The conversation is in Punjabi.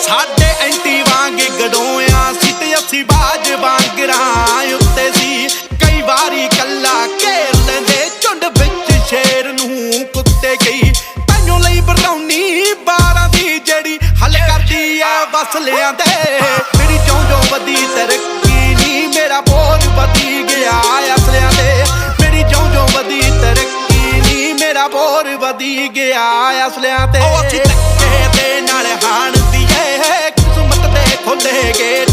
ਸਾਡੇ ਐਂਟੀ ਵਾਂਗ ਗੜੋਇਆ ਸੀ ਤੇ ਅਸੀਂ ਬਾਜ ਵਾਂਗਰਾਂ ਉੱਤੇ ਸੀ। ਕਈ ਵਾਰੀ ਕੱਲਾ ਘੇਰ ਲੈਂਦੇ ਝੁੰਡ ਵਿੱਚ ਸ਼ੇਰ ਨੂੰ ਕੁੱਤੇ ਗਈ। ਤੈਨੂੰ ਲਈ ਬਰੌਨੀ 12 ਦੀ ਜਿਹੜੀ ਹੱਲ ਕਰਦੀ ਆ ਵਸਲਿਆਂ ਤੇ। ਮੇਰੀ ਜਿਉਂ ਵਧੀ ਤਰੱਕੀ ਨੀ ਮੇਰਾ ਬੋਝ ਵਧੀ ਗਿਆ ਅਸਲਿਆਂ ਤੇ। ਮੇਰੀ ਜਿਉਂ ਵਧੀ ਤਰੱਕੀ ਨੀ ਮੇਰਾ ਬੋਝ ਵਧੀ ਗਿਆ ਅਸਲਿਆਂ ਤੇ। ਉਹ ਅਸੀਂ ਧੱਕੇ ਦੇ ਨਾਲ ਹਾਣ ਦੀਏ ਕਿਸਮਤ ਦੇ ਖੁੱਲੇ ਗੇਟ